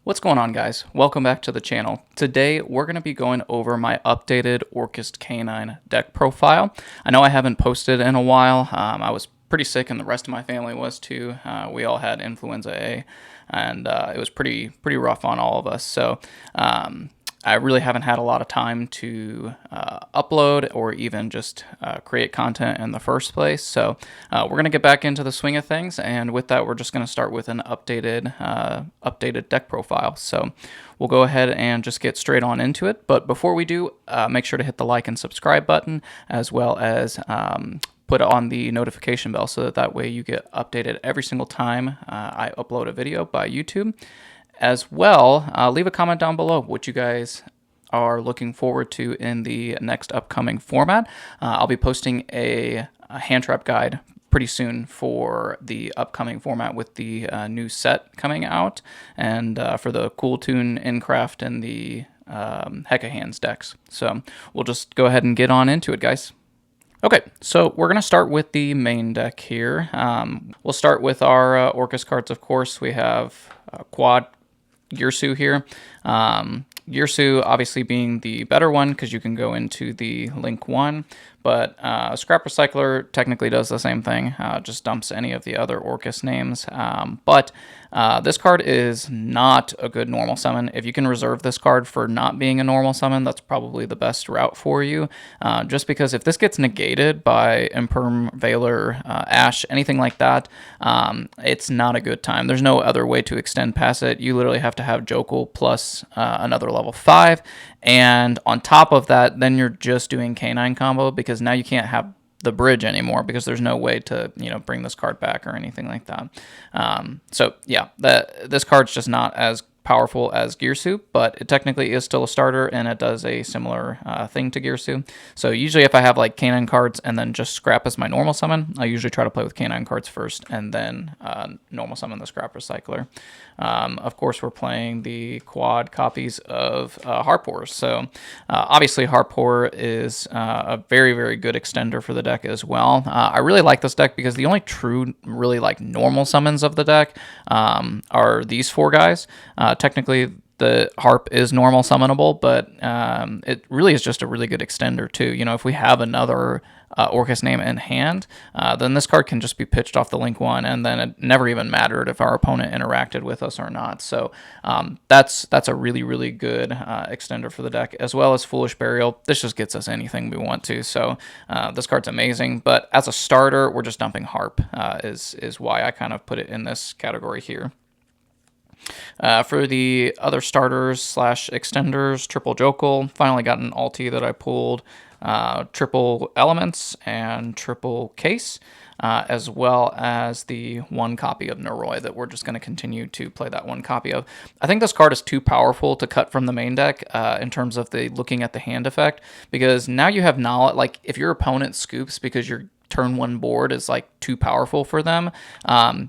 What's going on, guys? Welcome back to the channel. Today we're going to be going over my updated Orcust K9 deck profile. I know I haven't posted in a while. I was pretty sick and the rest of my family was too. We all had influenza A, and it was pretty rough on all of us. So I really haven't had a lot of time to upload or even just create content in the first place. So we're going to get back into the swing of things, and with that, we're just going to start with an updated deck profile. So we'll go ahead and just get straight on into it. But before we do, make sure to hit the like and subscribe button, as well as put on the notification bell so that way you get updated every single time I upload a video by YouTube. As well, leave a comment down below what you guys are looking forward to in the next upcoming format. I'll be posting a hand trap guide pretty soon for the upcoming format with the new set coming out, and for the Cool Tune, Incraft, and the Hecka Hands decks. So we'll just go ahead and get on into it, guys. Okay, so we're going to start with the main deck here. We'll start with our Orcust cards, of course. We have Quad Girsu here. Girsu obviously being the better one because you can go into the Link 1, but Scrap Recycler technically does the same thing, just dumps any of the other Orcust names. But this card is not a good normal summon. If you can reserve this card for not being a normal summon, that's probably the best route for you, just because if this gets negated by Imperm, Veiler, Ash, anything like that, it's not a good time. There's no other way to extend past it. You literally have to have Jokul plus another level 5, and on top of that, then you're just doing K9 combo, because now you can't have the bridge anymore because there's no way to bring this card back or anything like that. So yeah, this card's just not as powerful as Girsu, but it technically is still a starter, and it does a similar thing to Girsu. So usually if I have like K9 cards and then just Scrap as my normal summon, I usually try to play with K9 cards first and then normal summon the Scrap Recycler. Of course, we're playing the quad copies of Harpor. So obviously Harpor is a very good extender for the deck as well. I really like this deck because the only true really like normal summons of the deck are these four guys. Technically, the Harp is normal summonable, but it really is just a really good extender too. If we have another Orcust name in hand, then this card can just be pitched off the Link 1, and then it never even mattered if our opponent interacted with us or not. So that's a really good extender for the deck, as well as Foolish Burial. This just gets us anything we want to. So this card's amazing, but as a starter, we're just dumping Harp, is why I kind of put it in this category here. For the other starters / extenders, triple Jokul. Finally got an ulti that I pulled. Triple Elements and triple Case, as well as the one copy of Noroi that we're just going to continue to play that one copy of. I think this card is too powerful to cut from the main deck in terms of the looking at the hand effect, because now you have knowledge. Like if your opponent scoops because you're turn 1 board is like too powerful for them,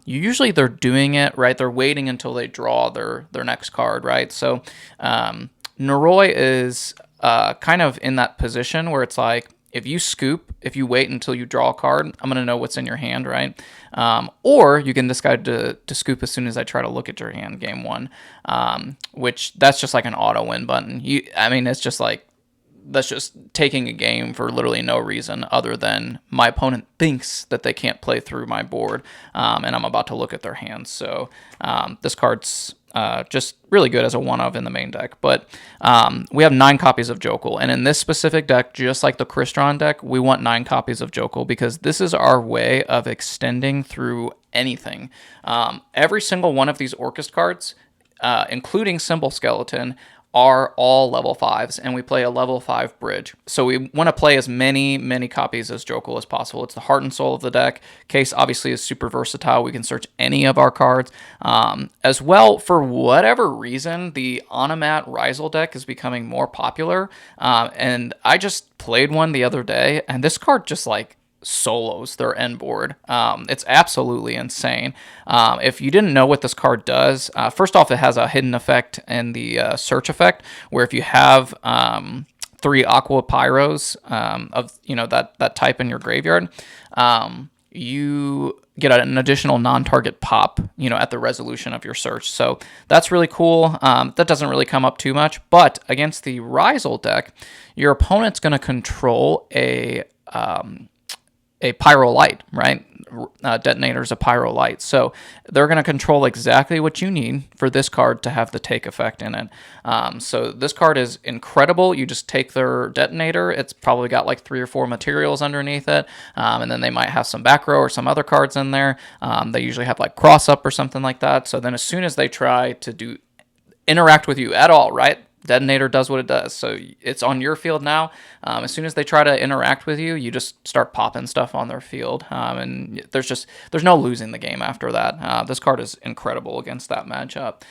usually they're doing it right. They're waiting until they draw their next card, right? So Noroi is kind of in that position where it's like, if you scoop, if you wait until you draw a card, I'm going to know what's in your hand, right? Or you can decide to scoop as soon as I try to look at your hand game 1, which that's just like an auto win button. It's just like, that's just taking a game for literally no reason other than my opponent thinks that they can't play through my board, and I'm about to look at their hands. So this card's just really good as a one-of in the main deck. But we have 9 copies of Jokul, and in this specific deck, just like the Crystron deck, we want 9 copies of Jokul because this is our way of extending through anything. Every single one of these Orcust cards, including Symbol Skeleton, are all level 5s, and we play a level 5 bridge. So we want to play as many copies as Jokul as possible. It's the heart and soul of the deck. Case obviously is super versatile. We can search any of our cards. As well, for whatever reason, the Onomat Rizal deck is becoming more popular, and I just played one the other day, and this card just like solos their end board. It's absolutely insane. If you didn't know what this card does, first off, it has a hidden effect in the search effect, where if you have 3 Aqua Pyros of that type in your graveyard, you get an additional non-target pop, at the resolution of your search. So that's really cool. That doesn't really come up too much, but against the Rysel deck, your opponent's going to control a pyro light, right? Detonator's a pyro light. So they're going to control exactly what you need for this card to have the take effect in it. So this card is incredible. You just take their detonator. It's probably got like 3 or 4 materials underneath it. And then they might have some back row or some other cards in there. They usually have like cross up or something like that. So then as soon as they try to interact with you at all, right? Detonator does what it does. So it's on your field now. As soon as they try to interact with you, you just start popping stuff on their field. And there's no losing the game after that. This card is incredible against that matchup.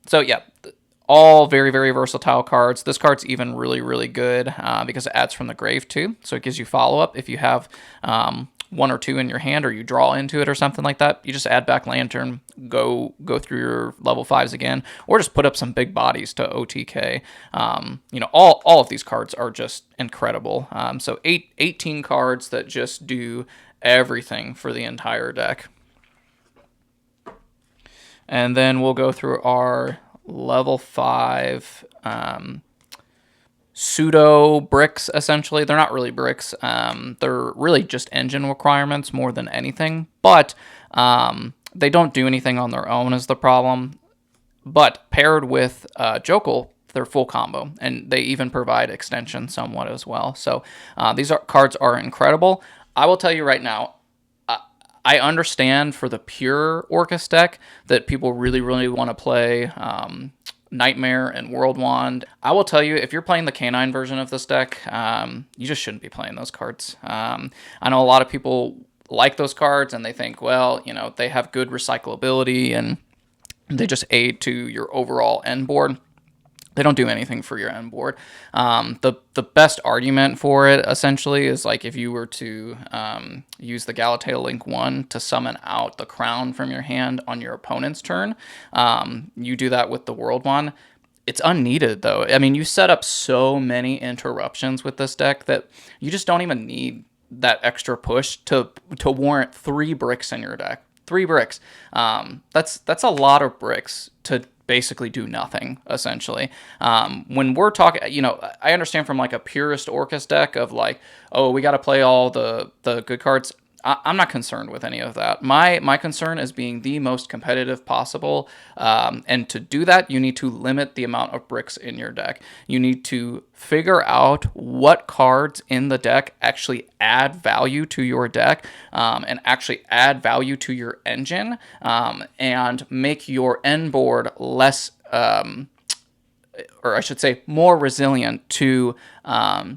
So yeah, all very, very versatile cards. This card's even really, really good because it adds from the grave too. So it gives you follow-up. If you have 1 or 2 in your hand, or you draw into it or something like that, you just add back Lantern, go through your level 5s again, or just put up some big bodies to OTK. All of these cards are just incredible. So 18 cards that just do everything for the entire deck. And then we'll go through our level 5 pseudo bricks, essentially. They're not really bricks. They're really just engine requirements more than anything, but they don't do anything on their own is the problem. But paired with Jokul, they're full combo, and they even provide extension somewhat as well. So these cards are incredible. I will tell you right now, I understand for the pure Orcust deck that people really, really want to play Nightmare and World Wand. I will tell you, if you're playing the K9 version of this deck, you just shouldn't be playing those cards. I know a lot of people like those cards, and they think, well, they have good recyclability, and they just aid to your overall end board. They don't do anything for your end board. The best argument for it, essentially, is like if you were to use the Galatae Link 1 to summon out the crown from your hand on your opponent's turn. You do that with the World Wand. It's unneeded, though. I mean, you set up so many interruptions with this deck that you just don't even need that extra push to warrant 3 bricks in your deck. 3 bricks. That's a lot of bricks to basically do nothing, essentially. When we're talking, I understand from like a purist Orcust deck of like, oh, we got to play all the good cards. I'm not concerned with any of that. My concern is being the most competitive possible, and to do that, you need to limit the amount of bricks in your deck. You need to figure out what cards in the deck actually add value to your deck, and actually add value to your engine, and make your end board less, or I should say, more resilient to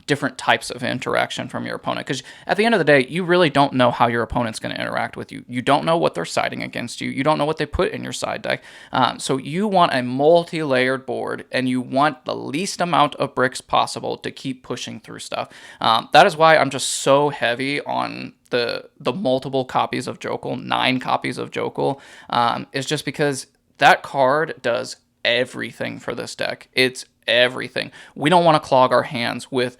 different types of interaction from your opponent. Because at the end of the day, you really don't know how your opponent's going to interact with you. You don't know what they're siding against you. You don't know what they put in your side deck. So you want a multi-layered board, and you want the least amount of bricks possible to keep pushing through stuff. That is why I'm just so heavy on the multiple copies of Jokul, 9 copies of Jokul, is just because that card does everything for this deck. It's everything. We don't want to clog our hands with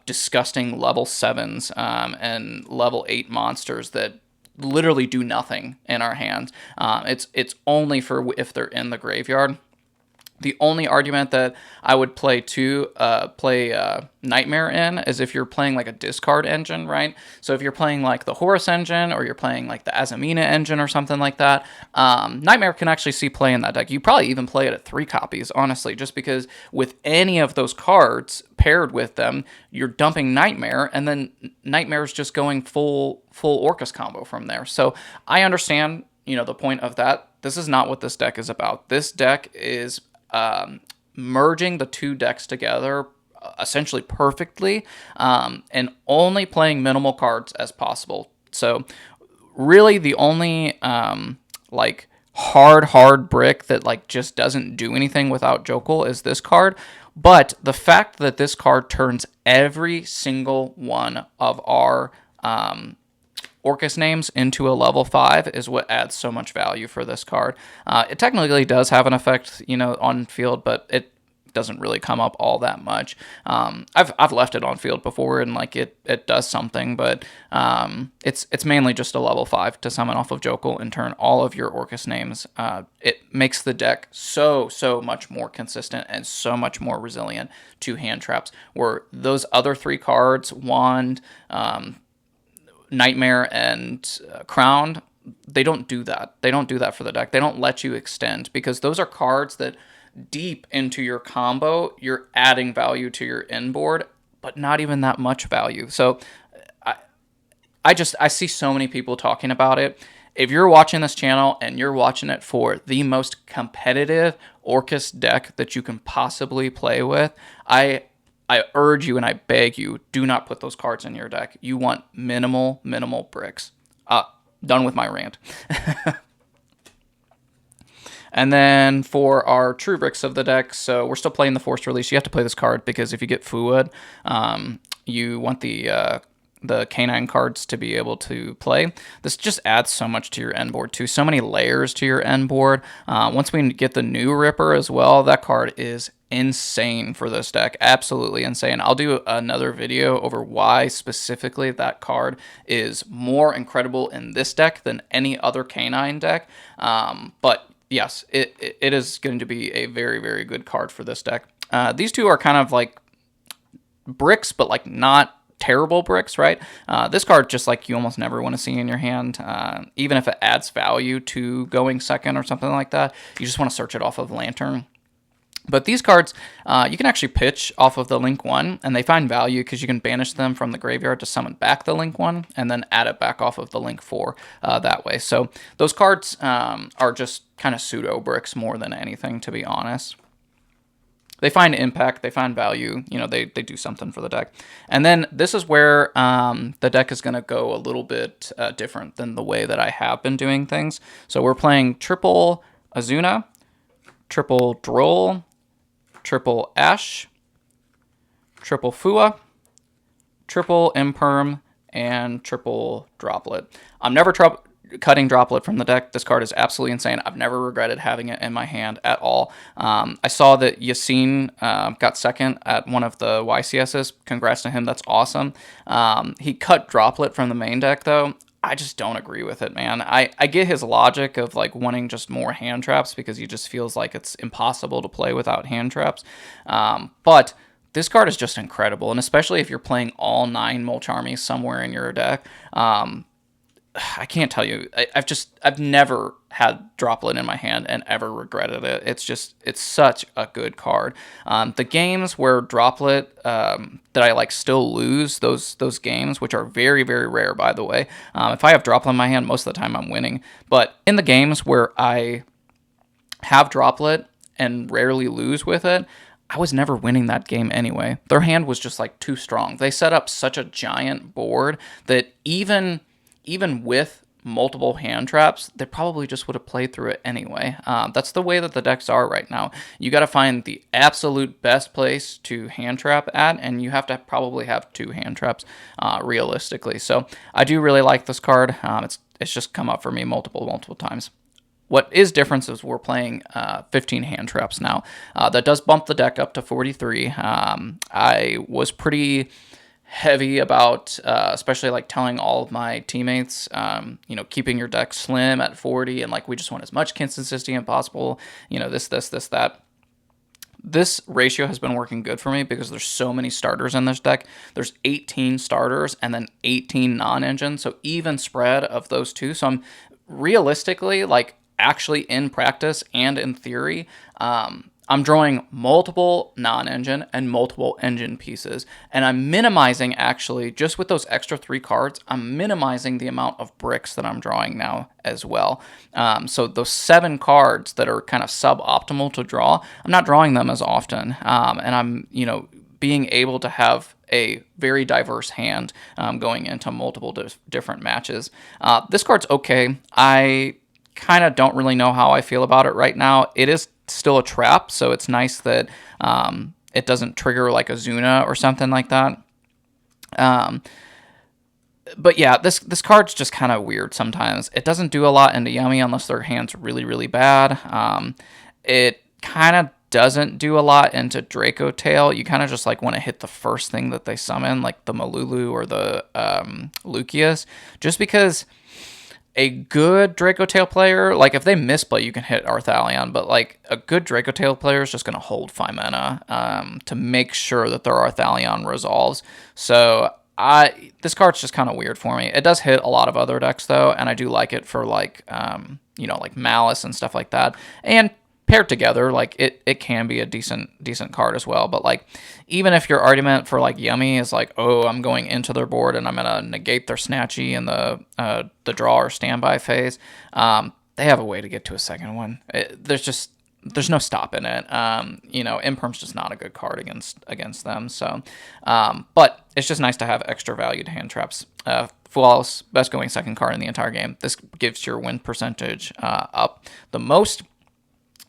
disgusting level 7s and level 8 monsters that literally do nothing in our hands. It's only for if they're in the graveyard. The only argument that I would play Nightmare in is if you're playing like a discard engine, right? So if you're playing like the Horus engine, or you're playing like the Azamina engine or something like that, Nightmare can actually see play in that deck. You probably even play it at 3 copies, honestly, just because with any of those cards paired with them, you're dumping Nightmare, and then Nightmare's just going full Orcust combo from there. So I understand, the point of that. This is not what this deck is about. This deck is merging the 2 decks together essentially perfectly, and only playing minimal cards as possible. So really the only like hard brick that like just doesn't do anything without Jokul is this card. But the fact that this card turns every single one of our Orcust names into a level 5 is what adds so much value for this card. It technically does have an effect, on field, but doesn't really come up all that much. I've left it on field before, and like it does something, but it's mainly just a level 5 to summon off of Jokul and turn all of your Orcust names. It makes the deck so much more consistent and so much more resilient to hand traps, where those other 3 cards, Wand, Nightmare, and Crowned, they don't do that. They don't do that for the deck. They don't let you extend, because those are cards that deep into your combo, you're adding value to your inboard, but not even that much value. So I see so many people talking about it. If you're watching this channel and you're watching it for the most competitive Orcust deck that you can possibly play with, I urge you and I beg you, do not put those cards in your deck. You want minimal bricks. Done with my rant. And then for our true bricks of the deck, so we're still playing the Forced Release. You have to play this card because if you get Fuad, you want the K9 cards to be able to play. This just adds so much to your end board too. So many layers to your end board. Once we get the new Ripper as well, that card is insane for this deck. Absolutely insane. I'll do another video over why specifically that card is more incredible in this deck than any other K9 deck. But yes, it is going to be a very good card for this deck. These two are kind of like bricks, but like not terrible bricks, right? This card just like you almost never want to see in your hand, even if it adds value to going second or something like that. You just want to search it off of Lantern. But these cards, you can actually pitch off of the Link 1, and they find value because you can banish them from the graveyard to summon back the Link 1, and then add it back off of the Link 4 that way. So those cards are just kind of pseudo bricks more than anything, to be honest. They find impact, they find value, you know, they do something for the deck. And then this is where the deck is going to go a little bit different than the way that I have been doing things. So we're playing triple Azuna, triple Droll, triple Ash, triple Fua, triple Imperm, and triple Droplet. I'm never cutting Droplet from the deck. This card is absolutely insane. I've never regretted having it in my hand at all. I saw that Yassine got second at one of the YCSs. Congrats to him. That's awesome. He cut Droplet from the main deck, though. I just don't agree with it, man. I get his logic of like wanting just more hand traps because he just feels like it's impossible to play without hand traps. But this card is just incredible, and especially if you're playing all 9 Mulch Armies somewhere in your deck. I can't tell you. I've never had Droplet in my hand and ever regretted it. It's such a good card. The games where Droplet that I like still lose, those games, which are very rare, by the way. If I have Droplet in my hand, most of the time I'm winning. But in the games where I have Droplet and rarely lose with it, I was never winning that game anyway. Their hand was just like too strong. They set up such a giant board that even with multiple hand traps, they probably just would have played through it anyway. That's the way that the decks are right now. You got to find the absolute best place to hand trap at, and you have to probably have 2 hand traps realistically. So I do really like this card. It's just come up for me multiple times. What is different is we're playing 15 hand traps now. That does bump the deck up to 43. I was pretty heavy about, especially like telling all of my teammates, keeping your deck slim at 40, and like we just want as much consistency as possible. This, that. This ratio has been working good for me because there's so many starters in this deck. There's 18 starters and then 18 non-engine, so even spread of those two. So I'm realistically, like actually in practice and in theory, I'm drawing multiple non-engine and multiple engine pieces, and I'm minimizing, actually, just with those extra 3 cards, I'm minimizing the amount of bricks that I'm drawing now as well. So those 7 cards that are kind of suboptimal to draw, I'm not drawing them as often, and I'm, being able to have a very diverse hand going into multiple different matches. This card's okay. I kind of don't really know how I feel about it right now. It is still a trap, so it's nice that it doesn't trigger like a Zuna or something like that. But yeah, this card's just kind of weird sometimes. It doesn't do a lot into Yummy unless their hand's really bad. It kind of doesn't do a lot into Draco Tail. You kind of just like want to hit the first thing that they summon, like the Malulu or the Lucius, just because a good Draco Tail player, like if they misplay, you can hit Arthalion, but like a good Draco Tail player is just going to hold 5 mana to make sure that their Arthalion resolves. So this card's just kind of weird for me. It does hit a lot of other decks though, and I do like it for like like Malice and stuff like that. And paired together, like it can be a decent card as well. But like even if your argument for like Yummy is like, oh, I'm going into their board and I'm gonna negate their Snatchy in the draw or standby phase, they have a way to get to a second one. There's no stopping it. Imperm's just not a good card against them. So, but it's just nice to have extra valued hand traps. Flawless, best going second card in the entire game. This gives your win percentage up the most.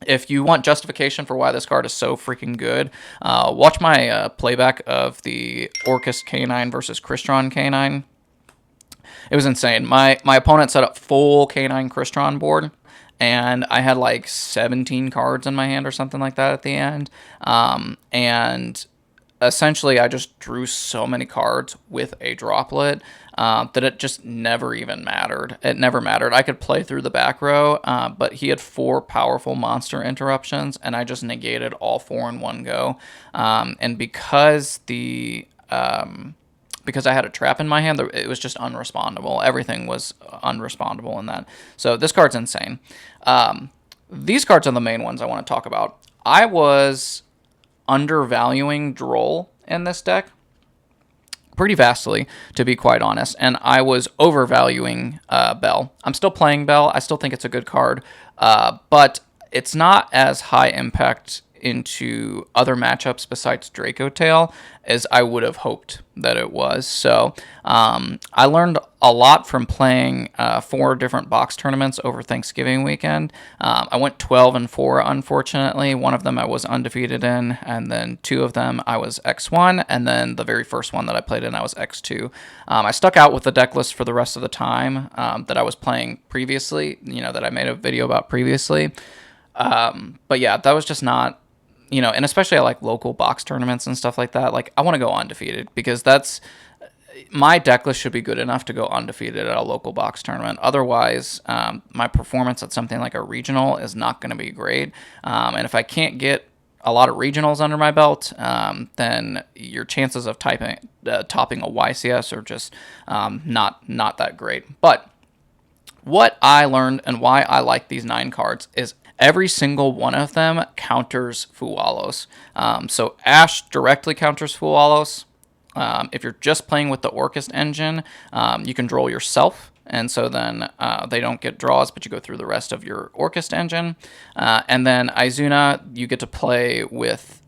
If you want justification for why this card is so freaking good, watch my playback of the Orcust K9 versus Crystron K9. It was insane. My opponent set up full K9 Crystron board, and I had like 17 cards in my hand or something like that at the end. And essentially, I just drew so many cards with a droplet that it just never even mattered. It never mattered. I could play through the back row, but he had 4 powerful monster interruptions, and I just negated all 4 in one go. And because I had a trap in my hand, it was just unrespondable. Everything was unrespondable in that. So this card's insane. These cards are the main ones I want to talk about. I was undervaluing Droll in this deck pretty vastly, to be quite honest, and I was overvaluing Bell. I'm still playing Bell. I still think it's a good card, but it's not as high impact into other matchups besides Draco Tail as I would have hoped that it was. So I learned a lot from playing 4 different box tournaments over Thanksgiving weekend. I went 12-4, unfortunately. One of them I was undefeated in, and then 2 of them I was X1, and then the very first one that I played in I was X2. I stuck out with the deck list for the rest of the time that I was playing previously, that I made a video about previously. But yeah, that was just not, and especially I like local box tournaments and stuff like that. Like, I want to go undefeated because my deck list should be good enough to go undefeated at a local box tournament. Otherwise, my performance at something like a regional is not going to be great. And if I can't get a lot of regionals under my belt, then your chances of topping a YCS are just not that great. But what I learned and why I like these 9 cards is every single one of them counters Fuwalos. So Ash directly counters Fuwalos. If you're just playing with the Orcust engine, you can draw yourself, and so then they don't get draws, but you go through the rest of your Orcust engine. And then Izuna, you get to play with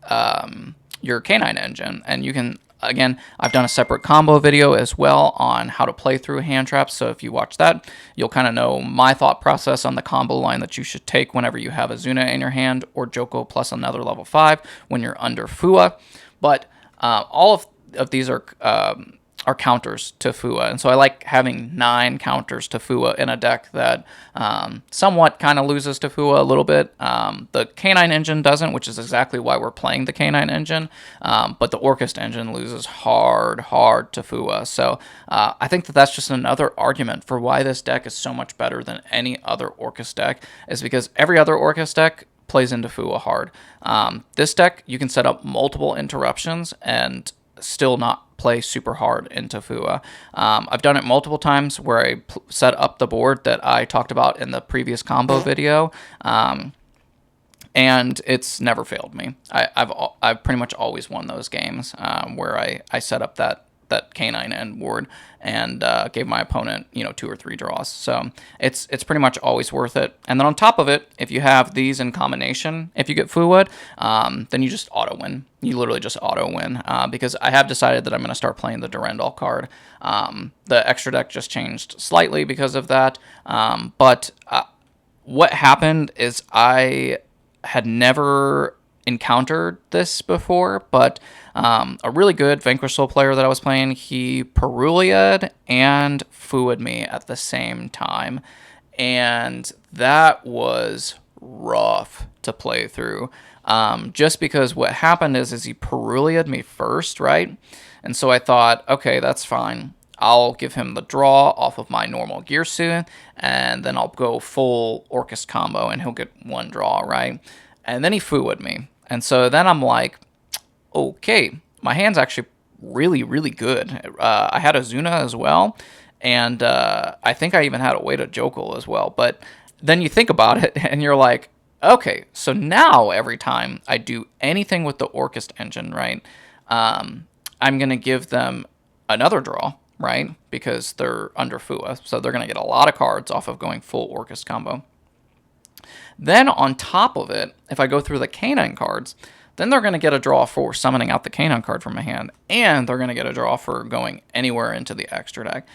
your K9 engine, and you can, again, I've done a separate combo video as well on how to play through hand traps, so if you watch that, you'll kind of know my thought process on the combo line that you should take whenever you have Izuna in your hand, or Joko plus another level 5 when you're under Fua. But all of these are counters to Fua, and so I like having 9 counters to Fua in a deck that somewhat kind of loses to Fua a little bit. The K9 engine doesn't, which is exactly why we're playing the K9 engine, but the Orcust engine loses hard to Fua. So I think that's just another argument for why this deck is so much better than any other Orcust deck, is because every other Orcust deck plays into Fua hard. This deck, you can set up multiple interruptions and still not play super hard into Fua. I've done it multiple times where I set up the board that I talked about in the previous combo video, and it's never failed me. I've pretty much always won those games where I set up that K9 end board and gave my opponent 2 or 3 draws. So it's pretty much always worth it. And then on top of it, if you have these in combination, if you get Fuwood, then you just auto win. You literally just auto win because I have decided that I'm going to start playing the Durandal card. The extra deck just changed slightly because of that. But what happened is I had never encountered this before, but a really good Vanquish Soul player that I was playing, he Perulia'd and Fua'd me at the same time, and that was rough. to play through. Just because what happened is he Perulia'd me first, right? And so I thought, okay, that's fine. I'll give him the draw off of my normal gear suit, and then I'll go full Orcust combo, and he'll get one draw, right? And then he Fuwa'd me. And so then I'm like, okay, my hand's actually really, really good. I had a Zuna as well, and I think I even had a Weta Jokul as well. But then you think about it, and you're like, okay, so now every time I do anything with the Orcust engine, right, I'm going to give them another draw, right, because they're under Fua, so they're going to get a lot of cards off of going full Orcust combo. Then on top of it, if I go through the K9 cards, then they're going to get a draw for summoning out the K9 card from my hand, and they're going to get a draw for going anywhere into the extra deck.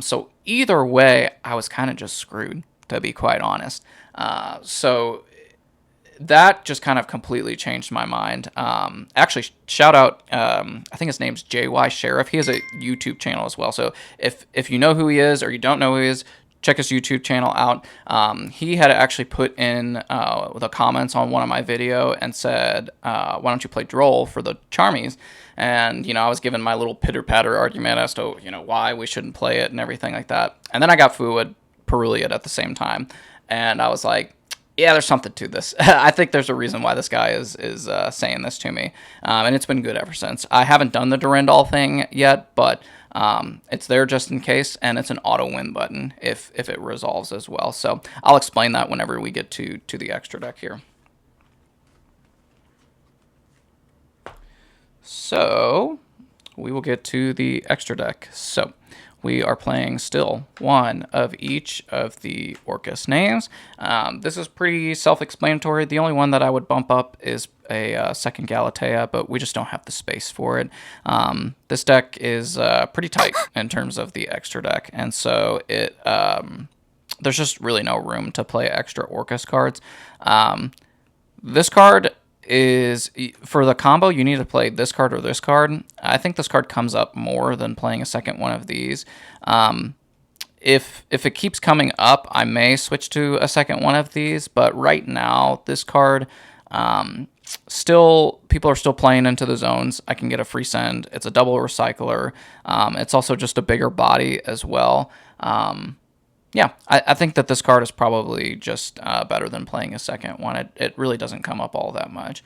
So either way, I was kind of just screwed, to be quite honest. So that just kind of completely changed my mind. Actually, shout out, I think his name's JY Sheriff. He has a YouTube channel as well. So if you know who he is or you don't know who he is, check his YouTube channel out. He had actually put in the comments on one of my video and said, why don't you play Droll for the Charmies? And, you know, I was giving my little pitter-patter argument as to, you know, why we shouldn't play it and everything like that. And then I got Fuwa'd, Perulia'd at the same time. And I was like, yeah, there's something to this. I think there's a reason why this guy is saying this to me. And it's been good ever since. I haven't done the Durandal thing yet, but it's there just in case, and it's an auto win button if it resolves as well. So I'll explain that whenever we get to the extra deck here. So we will get to the extra deck. So we are playing still one of each of the Orcust names. This is pretty self-explanatory. The only one that I would bump up is a second Galatea, but we just don't have the space for it. This deck is pretty tight in terms of the extra deck, and so it there's just really no room to play extra Orcust cards. This card is, for the combo, you need to play this card or this card. I think this card comes up more than playing a second one of these. If it keeps coming up, I may switch to a second one of these, but right now, this card, people are still playing into the zones. I can get a free send. It's a double recycler. It's also just a bigger body as well. Yeah, I think that this card is probably just better than playing a second one. It really doesn't come up all that much.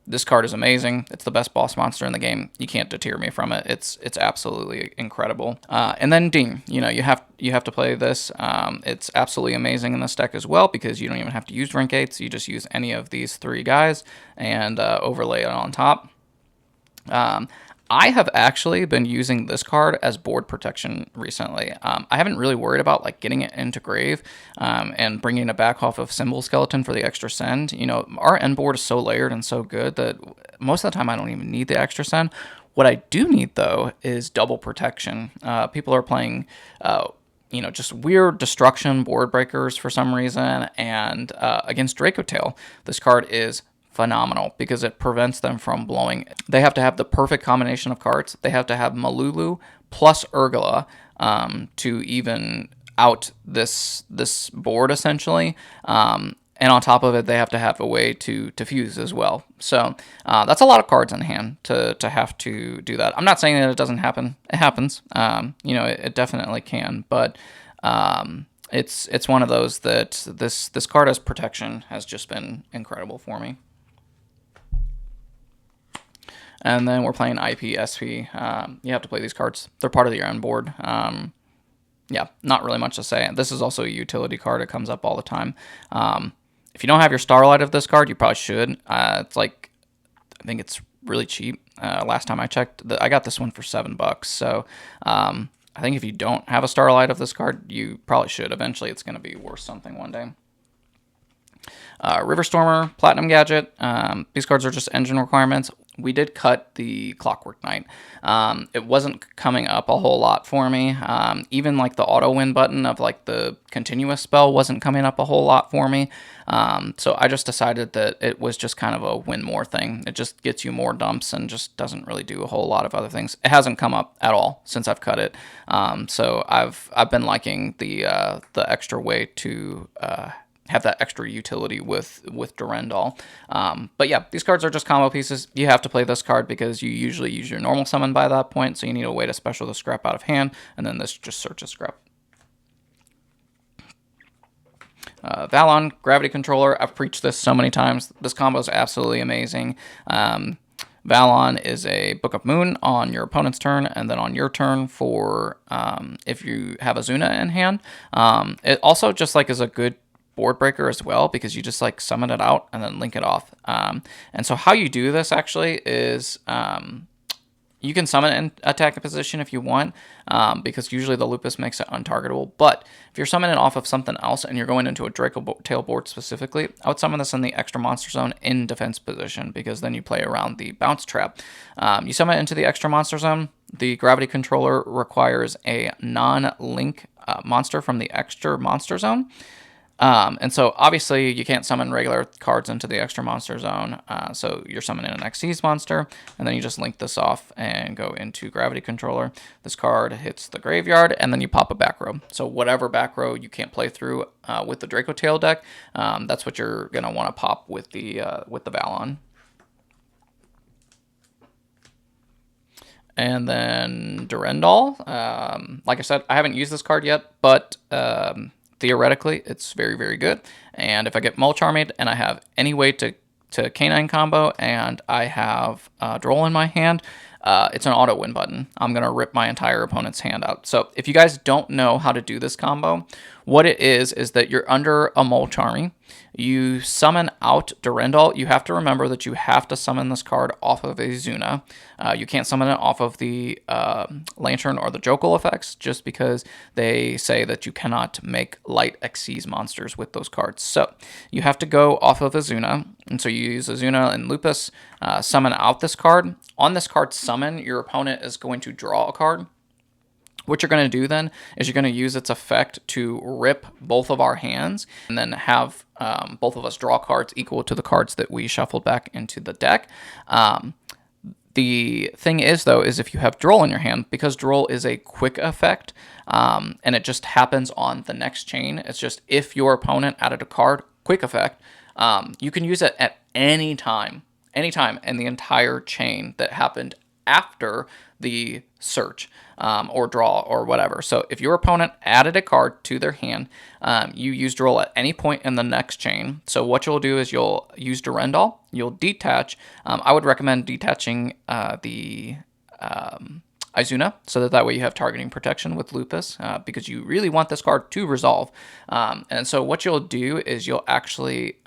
This card is amazing. It's the best boss monster in the game. You can't deter me from it. It's absolutely incredible. And then Ding, you know, you have to play this. It's absolutely amazing in this deck as well because you don't even have to use rank 8s. You just use any of these three guys and overlay it on top. I have actually been using this card as board protection recently. I haven't really worried about like getting it into grave and bringing it back off of Symbol Skeleton for the extra send. You know, our end board is so layered and so good that most of the time I don't even need the extra send. What I do need though is double protection. People are playing you know, just weird destruction board breakers for some reason, and against Dracotail, this card is phenomenal because it prevents them from blowing. They have to have the perfect combination of cards. They have to have Malulu plus Urgula to even out this board essentially. And on top of it, they have to have a way to fuse as well. So that's a lot of cards in hand to have to do that. I'm not saying that it doesn't happen. It happens. You know, it definitely can. But it's one of those that this card as protection has just been incredible for me. And then we're playing IP, SP. You have to play these cards. They're part of your own board. Yeah, not really much to say. This is also a utility card. It comes up all the time. If you don't have your Starlight of this card, you probably should. It's like, I think it's really cheap. Last time I checked, I got this one for $7. So I think if you don't have a Starlight of this card, you probably should. Eventually, it's going to be worth something one day. Riverstormer, Platinum Gadget. These cards are just engine requirements. We did cut the Clockwork Knight. It wasn't coming up a whole lot for me. Even like the auto win button of like the continuous spell wasn't coming up a whole lot for me. So I just decided that it was just kind of a win more thing. It just gets you more dumps and just doesn't really do a whole lot of other things. It hasn't come up at all since I've cut it. So I've been liking the extra way to have that extra utility with Durendal. But yeah, these cards are just combo pieces. You have to play this card because you usually use your normal summon by that point, so you need a way to special the scrap out of hand, and then this just searches scrap. Valon, Gravity Controller. I've preached this so many times. This combo is absolutely amazing. Valon is a Book of Moon on your opponent's turn, and then on your turn for if you have a Zuna in hand. It also just like is a good board breaker as well, because you just like summon it out and then link it off. And so how you do this actually is you can summon and attack a position if you want, because usually the Lupus makes it untargetable. But if you're summoning off of something else and you're going into a Draco Tail board specifically, I would summon this in the extra monster zone in defense position, because then you play around the bounce trap. You summon it into the extra monster zone. The Gravity Controller requires a non-link monster from the extra monster zone. And so obviously you can't summon regular cards into the extra monster zone. So you're summoning an Xyz monster, and then you just link this off and go into Gravity Controller. This card hits the graveyard, and then you pop a back row. So whatever back row you can't play through with the Draco Tail deck, that's what you're gonna want to pop with the Valon. And then Durendal. Like I said, I haven't used this card yet, but theoretically, it's very, very good. And if I get Mulch Armied and I have any way to K9 combo and I have Droll in my hand, it's an auto win button. I'm going to rip my entire opponent's hand out. So if you guys don't know how to do this combo, what it is that you're under a Mulch Army. You summon out Durendal. You have to remember that you have to summon this card off of a Zuna. You can't summon it off of the Lantern or the Jokul effects, just because they say that you cannot make light Xyz monsters with those cards. So you have to go off of a Zuna. And so you use a Zuna and Lupus, summon out this card. On this card summon, your opponent is going to draw a card. What you're going to do then is you're going to use its effect to rip both of our hands, and then have both of us draw cards equal to the cards that we shuffled back into the deck. The thing is, though, is if you have Droll in your hand, because Droll is a quick effect, and it just happens on the next chain. It's just if your opponent added a card, quick effect, you can use it at any time in the entire chain that happened after the search or draw or whatever. So if your opponent added a card to their hand, you use Droll at any point in the next chain. So what you'll do is you'll use Durendal, you'll detach. I would recommend detaching the Izuna, so that way you have targeting protection with Lupus, because you really want this card to resolve. And so what you'll do is you'll actually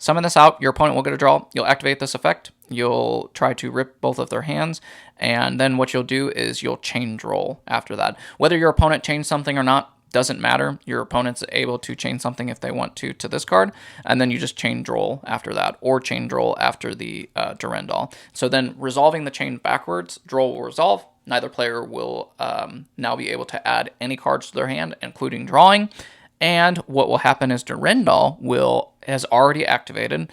summon this out. Your opponent will get a draw. You'll activate this effect. You'll try to rip both of their hands. And then what you'll do is you'll chain Droll after that. Whether your opponent changed something or not doesn't matter. Your opponent's able to chain something if they want to this card. And then you just chain Droll after that, or chain Droll after the Durendal. So then resolving the chain backwards, Droll will resolve. Neither player will now be able to add any cards to their hand, including drawing. And what will happen is Durendal has already activated.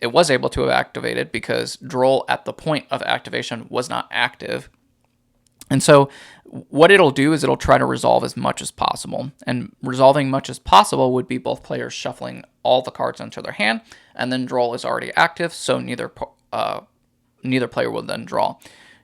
It was able to have activated because Droll at the point of activation was not active. And so what it'll do is it'll try to resolve as much as possible. And resolving much as possible would be both players shuffling all the cards into their hand, and then Droll is already active, so neither player will then draw.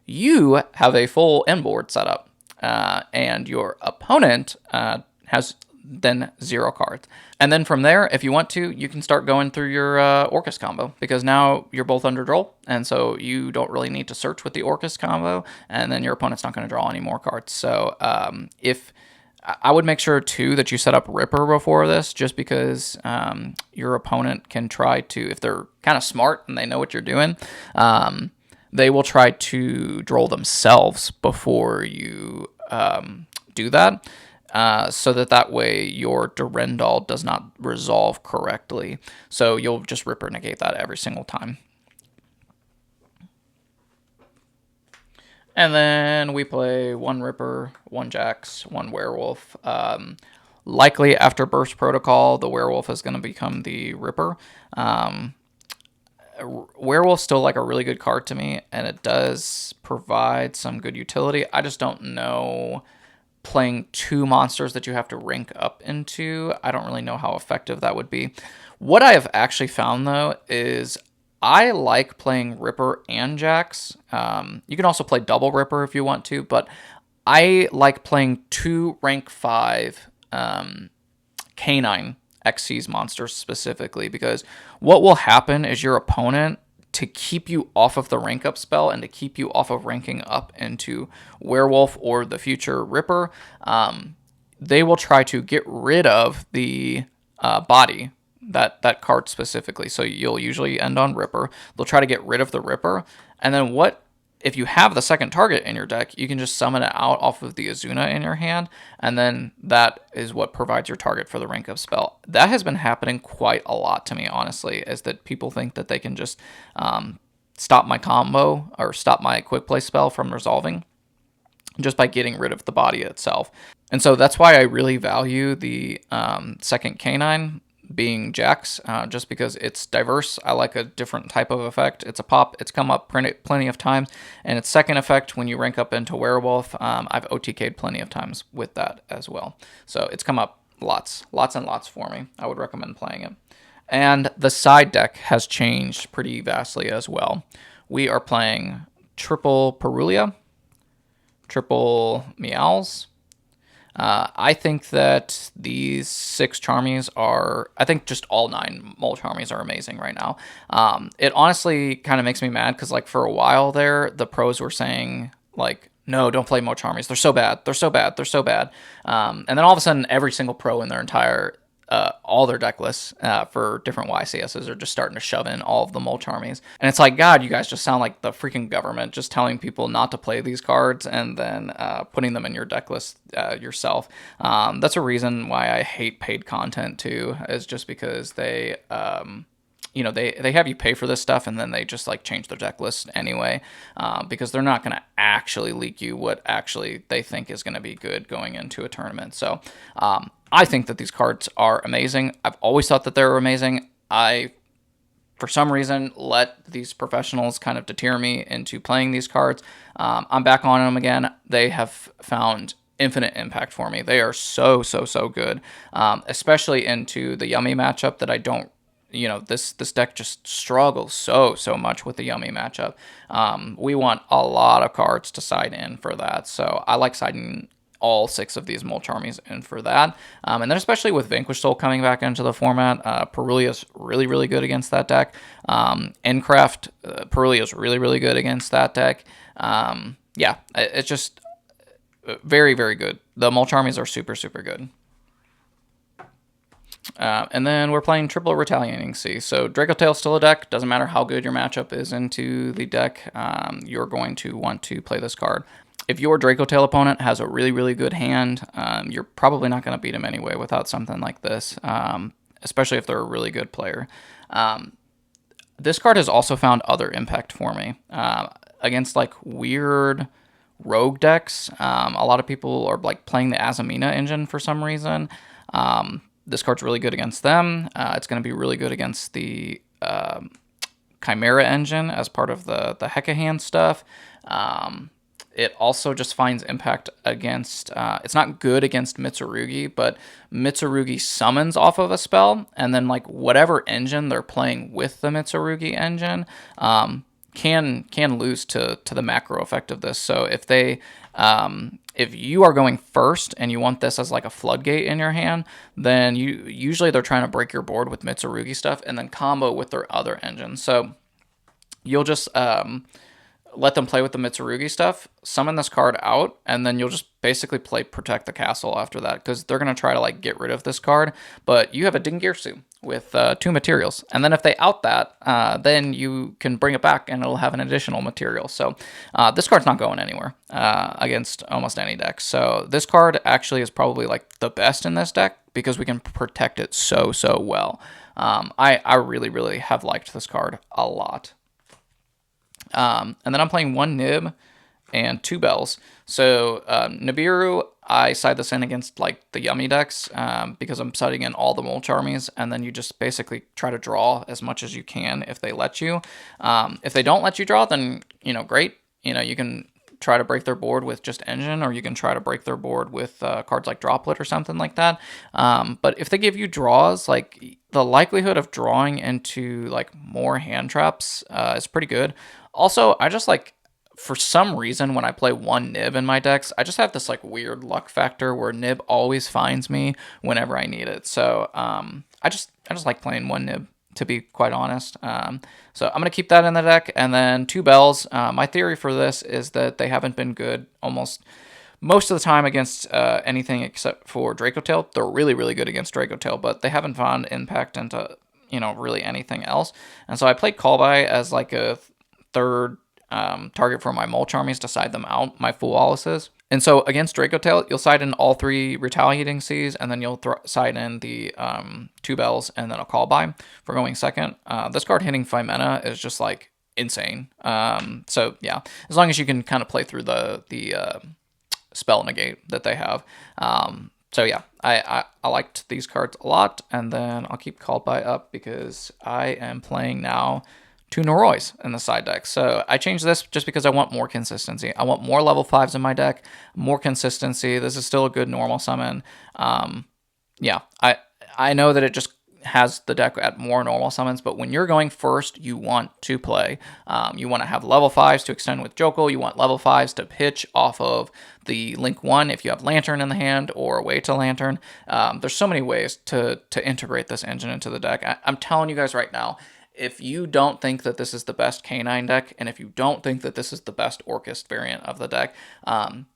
You have a full end board setup, and your opponent has then 0 cards. And then from there, if you want to, you can start going through your Orcust combo, because now you're both under Droll, and so you don't really need to search with the Orcust combo, and then your opponent's not going to draw any more cards. So if I would make sure too that you set up Ripper before this, just because your opponent can try to, if they're kind of smart and they know what you're doing, they will try to Droll themselves before you do that. So that way your Durendal does not resolve correctly. So you'll just Ripper negate that every single time. And then we play 1 Ripper, 1 Jax, 1 Werewolf. Likely after Burst Protocol, the Werewolf is going to become the Ripper. Werewolf's still like a really good card to me, and it does provide some good utility. I just don't know playing two monsters that you have to rank up into. I don't really know how effective that would be. What I have actually found, though, is I like playing Ripper and Jax. You can also play double Ripper if you want to, but I like playing two rank 5 K9 Xyz monsters specifically, because what will happen is your opponent, to keep you off of the rank up spell and to keep you off of ranking up into Werewolf or the future Ripper, they will try to get rid of the body, that card specifically. So you'll usually end on Ripper. They'll try to get rid of the Ripper, and then what? If you have the second target in your deck, you can just summon it out off of the Azuna in your hand, and then that is what provides your target for the rank up spell. That has been happening quite a lot to me, honestly, is that people think that they can just stop my combo or stop my quick play spell from resolving just by getting rid of the body itself. And so that's why I really value the second K9 being Jax, just because it's diverse. I like a different type of effect. It's a pop. It's come up plenty of times. And its second effect, when you rank up into Werewolf, I've OTK'd plenty of times with that as well. So it's come up lots and lots for me. I would recommend playing it. And the side deck has changed pretty vastly as well. We are playing triple Perulia, triple Meows. I think that these 6 Charmies are, I think just all 9 Mole Charmies are amazing right now. It honestly kind of makes me mad because, like, for a while there, the pros were saying, like, no, don't play Mole Charmies. They're so bad. They're so bad. They're so bad. And then all of a sudden, every single pro in their entire all their deck lists for different YCSs are just starting to shove in all of the Mole Charmies. And it's like, God, you guys just sound like the freaking government, just telling people not to play these cards and then putting them in your deck list yourself. That's a reason why I hate paid content too, is just because they... they have you pay for this stuff and then they just like change their deck list anyway, because they're not going to actually leak you what actually they think is going to be good going into a tournament. So I think that these cards are amazing. I've always thought that they were amazing. I, for some reason, let these professionals kind of deter me into playing these cards. I'm back on them again. They have found infinite impact for me. They are so good, especially into the Yummy matchup that I don't, this deck just struggles so much with the Yummy matchup. We want a lot of cards to side in for that, so I like siding all 6 of these Mole Charmies in for that. And then especially with Vanquish Soul coming back into the format, Perulia's really good against that deck. Endcraft, Perulia's really good against that deck. Yeah, it's just very good. The Mole Charmies are super good. And then we're playing triple Retaliating Sea. So Draco Tail's still a deck. Doesn't matter how good your matchup is into the deck, you're going to want to play this card. If your Draco Tail opponent has a really good hand, you're probably not going to beat him anyway without something like this, especially if they're a really good player. This card has also found other impact for me. Against like weird rogue decks, a lot of people are like playing the Azamina engine for some reason. This card's really good against them. It's going to be really good against the Chimera engine as part of the Hekahand stuff. It also just finds impact against, it's not good against Mitsurugi, but Mitsurugi summons off of a spell, and then like whatever engine they're playing with the Mitsurugi engine can lose to the macro effect of this. So if they, if you are going first and you want this as like a floodgate in your hand, then usually they're trying to break your board with Mitsurugi stuff and then combo with their other engine. So you'll just let them play with the Mitsurugi stuff, summon this card out, and then you'll just basically play Protect the Castle after that, because they're going to try to like get rid of this card, but you have a Dingirsu with 2 materials, and then if they out that, then you can bring it back and it'll have an additional material. So this card's not going anywhere against almost any deck. So this card actually is probably like the best in this deck because we can protect it so well. I really have liked this card a lot. And then I'm playing 1 Nib and 2 Bells. So Nibiru, I side this in against like the Yummy decks because I'm siding in all the Mole Charmies, and then you just basically try to draw as much as you can if they let you. If they don't let you draw, then great. You can try to break their board with just Engine, or you can try to break their board with cards like Droplet or something like that. But if they give you draws, like the likelihood of drawing into like more hand traps is pretty good. Also, I just like, for some reason, when I play one Nib in my decks, I just have this like weird luck factor where Nib always finds me whenever I need it. So I just like playing one Nib, to be quite honest. So I'm gonna keep that in the deck, and then 2 Bells. My theory for this is that they haven't been good almost most of the time against anything except for Dracotail. They're really, really good against Dracotail, but they haven't found impact into, you know, really anything else. And so I played Callby as like a third target for my Mulch armies to side them out, my Full Wallaces. And so against Dracotail, you'll side in all 3 Retaliating Seas, and then you'll side in the 2 Bells and then a Callby for going second. This card hitting Fimena is just like insane. So yeah, as long as you can kind of play through the spell negate that they have. So yeah, I liked these cards a lot, and then I'll keep Callby up because I am playing now 2 Norois in the side deck. So I changed this just because I want more consistency. I want more level 5s in my deck, more consistency. This is still a good normal summon. Yeah, I know that it just has the deck at more normal summons, but when you're going first, you want to play. You want to have level 5s to extend with Jokul. You want level 5s to pitch off of the Link 1 if you have Lantern in the hand or Away to Lantern. There's so many ways to integrate this engine into the deck. I'm telling you guys right now, if you don't think that this is the best K9 deck, and if you don't think that this is the best Orcust variant of the deck,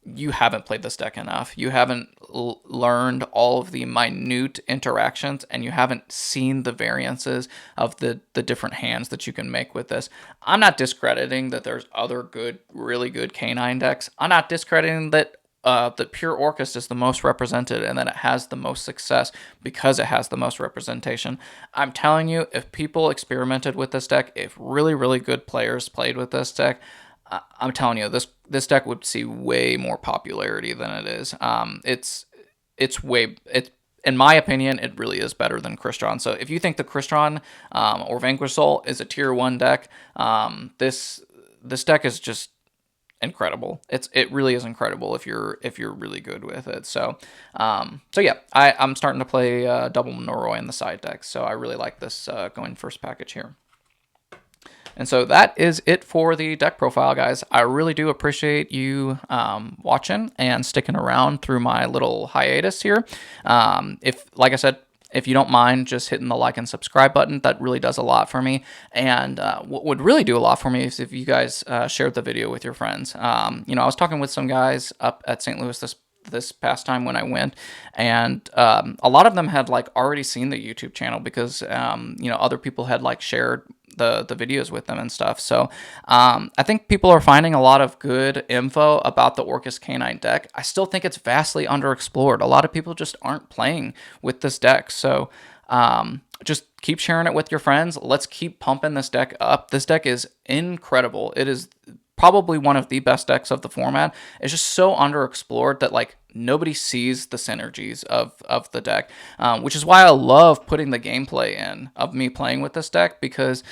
you haven't played this deck enough. You haven't learned all of the minute interactions, and you haven't seen the variances of the different hands that you can make with this. I'm not discrediting that there's other good, really good K9 decks. I'm not discrediting that pure Orcust is the most represented and that it has the most success because it has the most representation. I'm telling you, if people experimented with this deck, if really, really good players played with this deck, I'm telling you, this deck would see way more popularity than it is. In my opinion, it really is better than Crystron. So if you think the Crystron or Vanquish Soul is a tier 1 deck, this deck is just incredible. It really is incredible if you're really good with it. So yeah, I'm starting to play double Noroi in the side deck. So I really like this going first package here. And so that is it for the deck profile, guys. I really do appreciate you watching and sticking around through my little hiatus here. Like I said, if you don't mind just hitting the like and subscribe button, that really does a lot for me. And what would really do a lot for me is if you guys shared the video with your friends. You know, I was talking with some guys up at St. Louis this past time when I went, and a lot of them had like already seen the YouTube channel because you know, other people had like shared the videos with them and stuff. So I think people are finding a lot of good info about the Orcust K9 deck. I still think it's vastly underexplored. A lot of people just aren't playing with this deck. So just keep sharing it with your friends. Let's keep pumping this deck up. This deck is incredible. It is probably one of the best decks of the format. It's just so underexplored that like nobody sees the synergies of the deck, which is why I love putting the gameplay in of me playing with this deck, because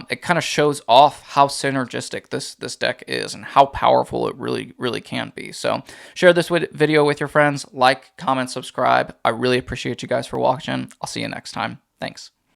it kind of shows off how synergistic this deck is and how powerful it really can be. So share this video with your friends, like, comment, subscribe. I really appreciate you guys for watching. I'll see you next time. Thanks.